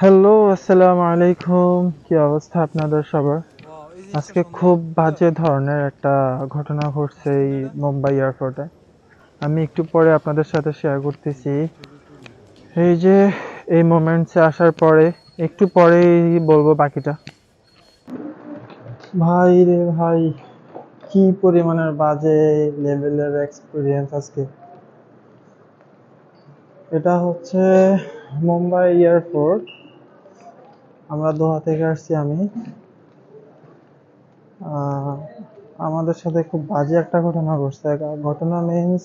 Hello, আসসালামু আলাইকুম। কি অবস্থা আপনাদের সবার? ওয়াও! এই জিনিসটা আজকে সুন্দর। খুব হ্যালো। বাজে ধরনের একটা ঘটনা ঘটছে এই মুম্বাই এয়ারপোর্টে। আমি একটু পরে আপনাদের সাথে শেয়ার করতেছি। এই যে এই মোমেন্টসে আসার পরে একটু পরেই বলবো বাকিটা। ভাই রে ভাই, কি পরিমাণের বাজে লেভেলের এক্সপিরিয়েন্স আজকে। এটা হচ্ছে মুম্বাই এয়ারপোর্ট। আমরা দোহা থেকে আসছি আমি। আহ, আমাদের সাথে খুব বাজে একটা ঘটনা ঘটছে। ঘটনা মিন্স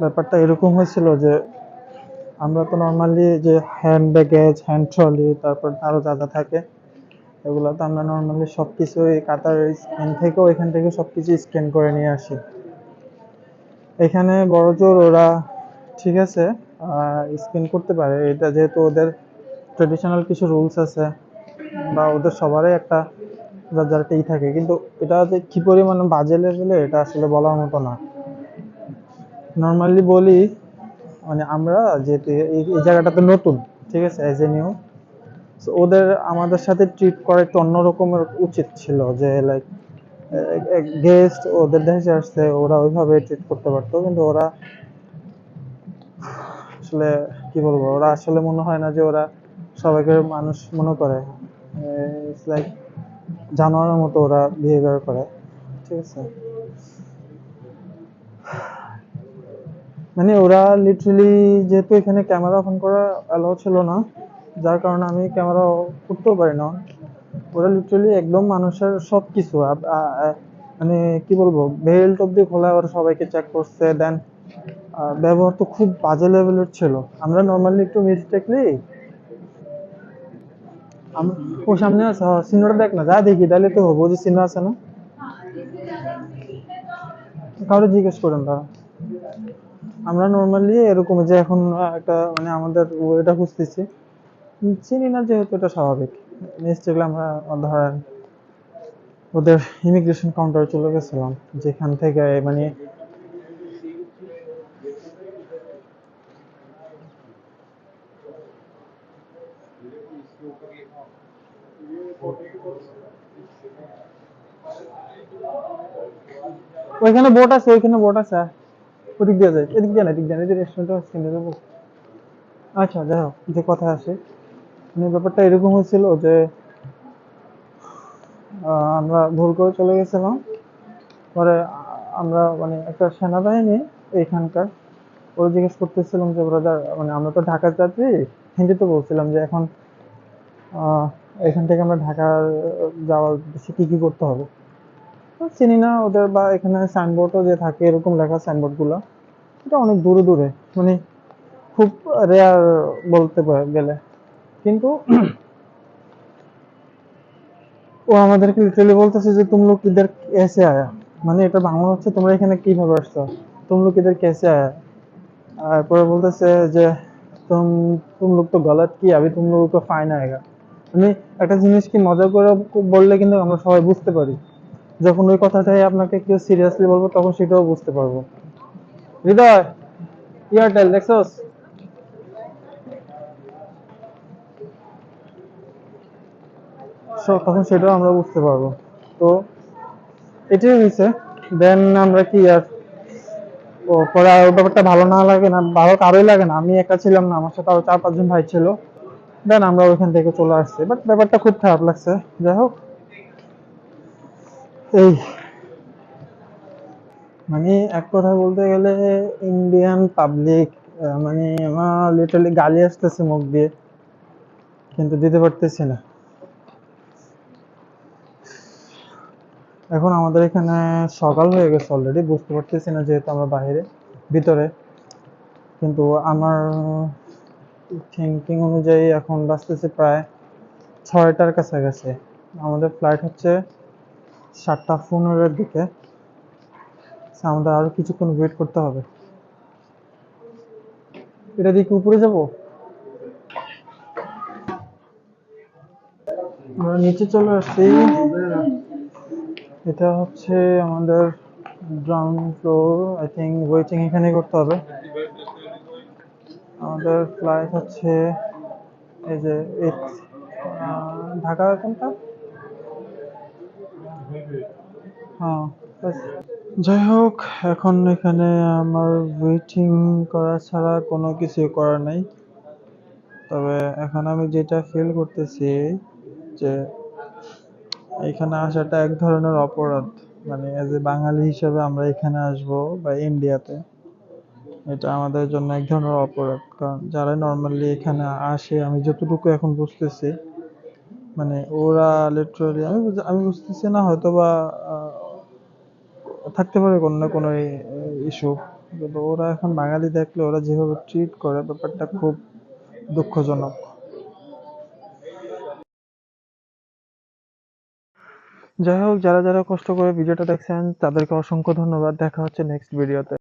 ব্যাপারটা এরকম হয়েছিল যে আমরা তো নর্মালি যে হ্যান্ড ব্যাগেজ, হ্যান্ড ট্রলি, তারপর আরো যা যা থাকে এগুলো তো আমরা নর্মালি সবকিছুই কাতার স্ক্যান থেকেও এখান থেকে সবকিছু স্ক্যান করে নিয়ে আসি। এখানে বড়জোর ওরা ঠিক আছে স্ক্যান করতে পারে, এটা যেহেতু ওদের ট্রেডিশনাল কিছু রুলস আছে বা ওদের সবারই একটা যার যার একটা থাকে, কিন্তু এটা যে কি পরিমাণে বাজে লেভেলে এটা আসলে বলার মতো না। নর্মালি বলি মানে আমরা যেহেতু এই জায়গাটাতে নতুন, ঠিক আছে, এজ এ নিউ, ওদের আমাদের সাথে ট্রিট করা একটু অন্যরকমের উচিত ছিল, যে লাইক গেস্ট ওদের দেশে আসছে ওরা ওইভাবে ট্রিট করতে পারতো, কিন্তু ওরা আসলে কি বলবো, ওরা আসলে মনে হয় না যে ওরা সবাইকে মানুষ মনে করে। ইটস লাইক জানোয়ারের মতো ওরা বিহেভিয়ার করে, ঠিক আছে। মানে ওরা লিটারালি, যেহেতু এখানে ক্যামেরা অন করা অ্যালাউ ছিল না, যার কারণে আমি ক্যামেরা করতেও পারি না। ওরা লিটারালি একদম মানুষের সবকিছু মানে কি বলবো, বেল্ট অব্দি খোলা ওরা সবাইকে চেক করছে। দেন ব্যবহার তো খুব বাজে লেভেলের ছিল। আমরা নর্মালি একটু মিস্টেকলি ও সামনে আছে, সিনেমাটা দেখ না, যা দেখি তাহলে তো হবো যে সিনেমা আছে না, কাউরে জিজ্ঞেস করেন তারা। আমরা নর্মালি এরকম যে এখন একটা মানে আমাদের ওয়েটা খুঁজতেছি, চিনি না যেহেতু এটা স্বাভাবিক। মিস্টেকলি আমরা ধরেন ওদের ইমিগ্রেশন কাউন্টারে চলে গেছিলাম, যেখান থেকে মানে ওইখানে বোট আছে, ওইখানে বোট আছে, ওদিক দিয়ে যায়, এদিক দিয়ে না, এদিক দিয়ে না, এদিক রেস্টুরেন্ট আছে কিনে দেবো। আচ্ছা যাই হোক, যে কথা আসে, মানে ব্যাপারটা এরকম হয়েছিল যে আমরা ভুল করে চলে গেছিলাম। পরে আমরা মানে একটা সেনাবাহিনী এখানকার, ওরা জিজ্ঞেস করতেছিলাম যে ব্রাদার, মানে আমরা তো ঢাকার যাত্রী, হিন্দিতে বলছিলাম যে এখন আহ, এখান থেকে আমরা ঢাকার যাওয়ার উদ্দেশ্যে কি কি করতে হবে। তো চিনি না ওদের, বা এখানে সাইনবোর্ডও যে থাকে এরকম লেখা সাইনবোর্ড গুলো, এটা অনেক দূরে দূরে, মানে খুব রেয়ার বলতে গেলে। কিন্তু ও আমাদেরকে লিটারালি বলতেছে যে তুম লোগ ইধার कैसे आया, মানে এটা বাংলা হচ্ছে তোমরা এখানে কিভাবে আসছো, তুম লোগ ইধার कैसे आया। আর পরে বলতেছে যে তুম তুম লোগ তো গলত কি, আবি তুম লোগों को ফাইন आएगा। মানে একটা জিনিস কি মজা করে বললে কিন্তু আমরা সবাই বুঝতে পারি, যখন ওই কথাটাই আপনাকে কেউ সিরিয়াসলি বলবো তখন সেটাও বুঝতে পারবো। হৃদয়, এয়ারটেল দেখছস, তখন সেটাও আমরা বুঝতে পারবো। তো এটাই হয়েছে। দেন আমরা কি আর, ও পরে আর ওই ব্যাপারটা ভালো না লাগে না, ভালো কারোই লাগে না, আমি একা ছিলাম না, আমার সাথে আরো 4-5 জন ভাই ছিল। দেন আমরা ওইখান থেকে চলে আসছি, বাট ব্যাপারটা খুব খারাপ লাগছে। যাই হোক, এই মানে এক কথা বলতে গেলে ইন্ডিয়ান পাবলিক মানে আমার লিটারালি গালি আসতেছে মুখ দিয়ে, কিন্তু দিতে পারতেছি না। এখন আমাদের এখানে সকাল হয়ে গেছে অলরেডি, বুঝতে পারতেছি না যেহেতু আমরা বাইরে ভিতরে, কিন্তু আমার থিঙ্কিং অনুযায়ী এখন বাজতেছে প্রায় 6টার কাছাকাছি। আমাদের ফ্লাইট হচ্ছে 7টা 15-এর দিকে। So, আমাদের আরো কিছুক্ষণ ওয়েট করতে হবে। এটা দিয়ে কি উপরে যাব? আমরা নিচে চলে আসছি। এটা হচ্ছে আমাদের ground floor, I think waiting এখানে করতে হবে। আমাদের ফ্লাইট হচ্ছে এই যে ঢাকা কোনটা? হ্যাঁ, ব্যাস। যাই হোক, এখন এখানে আমার ওয়েটিং করা ছাড়া কোনো কিছু করার নাই। তবে এখন আমি যেটা ফিল করতেছি যে এখানে আসাটা এক ধরনের অপরাধ। মানে এজ এ বাঙালি হিসেবে আমরা এখানে আসবো বা ইন্ডিয়াতে, এটা আমাদের জন্য এক ধরনের অপরাধ। কারণ যারা নর্মালি এখানে আসে, আমি যতটুকু এখন বুঝতেছি, মানে ওরা লিটারালি, আমি বুঝতেছি না, হয়তো বা থাকতে পারে কোনো না কোনো ইস্যু, কিন্তু ওরা এখন বাঙালি দেখলে ওরা যেভাবে ট্রিট করে, ব্যাপারটা খুব দুঃখজনক। যাই হোক, যারা যারা কষ্ট করে ভিডিওটা দেখছেন তাদেরকে অসংখ্য ধন্যবাদ। দেখা হচ্ছে নেক্সট ভিডিওতে।